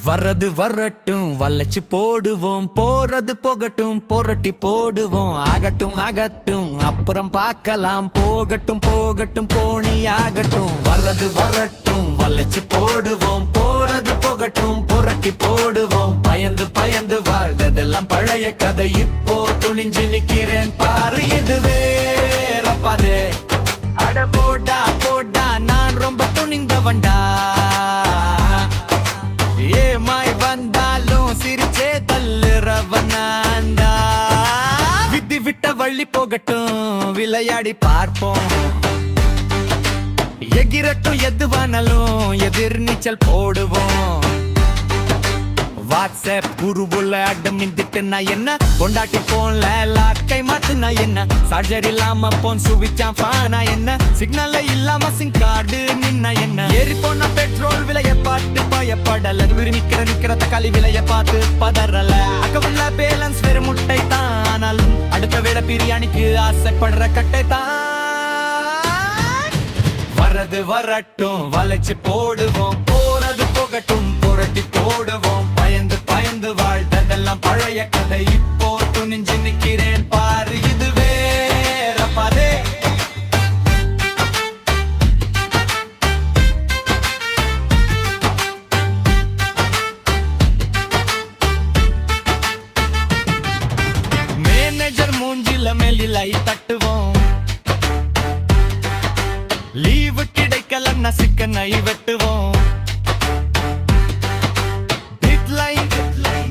வரது வரட்டும் வளைச்சு போடுவோம், போறது போகட்டும் புரட்டி போடுவோம். ஆகட்டும் ஆகட்டும் அப்புறம் பார்க்கலாம், போகட்டும் போகட்டும் போனி ஆகட்டும். வரது வரட்டும் வளைச்சு போடுவோம், போறது போகட்டும் புரட்டி போடுவோம். பயந்து பயந்து வாழ்ந்ததெல்லாம் பழைய கதை, இப்போ துணிஞ்சு நிக்கிறேன் பாரு. இதுவே ரப்பாதே அட போடா போடா, நான் ரொம்ப துணிந்தவன்டா. ஏமாய் வந்தாலும் சிரிச்சே தள்ளுறவனாண்டா. விதி விட்ட வள்ளி போகட்டும் விளையாடி பார்ப்போம். எகிரட்டும் எதுவானாலும் எதிர் நீச்சல் போடுவோம். வாட்ஸ்அப் குருவுல அடம் நின்றுட்டுனா என்ன, கொண்டாட்டி போன்ல லாக்கை மாத்துனா என்ன, சார்ஜர் இல்லாம போன் சுவிச்சான் பானா என்ன, சிக்னல்ல இல்லாம சிம் கார்டு நின்னா என்ன. ஏறி போன பெட்ரோல் விலைய பார்த்து பயப்படல, நிக்கிற தக்காளி விலைய பார்த்து பதறல. அக்கவுள்ள பேலன்ஸ் வெறும் முட்டை தான், ஆனாலும் அடுத்த வேளை பிரியாணிக்கு ஆசைப்படுற கட்டை தான். வரது வரட்டும் வளைச்சு போடுவோம், போறது போகட்டும் புரட்டி போடுவோம். பயந்து பயந்து வாழ்ந்ததெல்லாம் பழைய கதை, இப்போ துணிஞ்சு நிக்கிறேன் பாரு. இதுவே ரப்பாதே மேனேஜர் மூஞ்சில மேலிலை தட்டுவோம். லீவு கிடைக்கலன்னா சிக்கனை வெட்டுவோம்.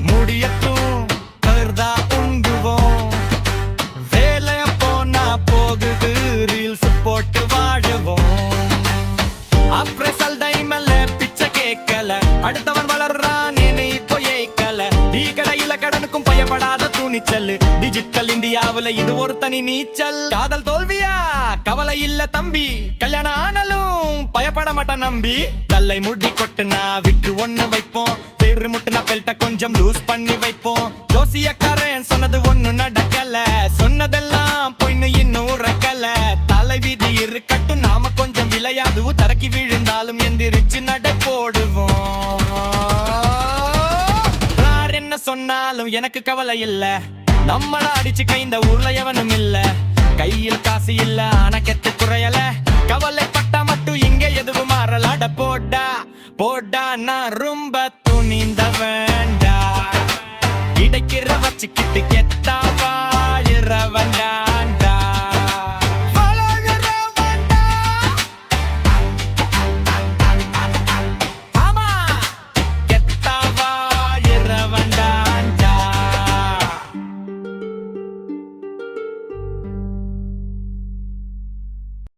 முடியட்டும் கருதா உங்குவோம். வேலைய போனா போகுது ரீல்ஸ் போட்டு வாழுவோம். அப்ரேசல் டைம்ல பிச்சை கேட்கல, அடுத்தவன் வளர்றான் என்னை இப்போ ஏய்க்கல. டீ கடையில கடனுக்கும் பயப்படாத துணிச்சல், டிஜிட்டல் இந்தியாவுல இது ஒரு தனி நீச்சல். காதல் தோல்வியா கவலை இல்ல தம்பி, கல்யாணம் ஆனாலும் பயப்பட மாட்டான் நம்பி. தல்லை முடி கொட்டுனா விட்டு ஒண்ணு வைப்போம், தேர்வு முட்டுனா பெல்ட்ட கொஞ்சம் லூஸ் பண்ணி வைப்போம். ஜோசியக்காரன் சொன்னது ஒண்ணு நடக்கல, சொன்னதெல்லாம் பொண்ணு இன்னும் உரைக்கல. தலை வீதி இருக்கட்டும் நாம கொஞ்சம் விளையாது, தரக்கி விழுந்தாலும் எந்திரிச்சு நடை போடுவோம். என்ன சொன்னாலும் எனக்கு கவலை இல்ல, நம்மள அடிச்சு கைந்த ஊர்ல எவனும் இல்ல. கையில் காசு இல்ல ஆனா கெத்து குறையல, கவலைப்பட்டா மட்டும் இங்க எதுவும் மாறலாட. போடா போடா நான் ரொம்ப துணிந்த வேண்டா, கிடைக்கிற வச்சுக்கிட்டு கெத்தாவா.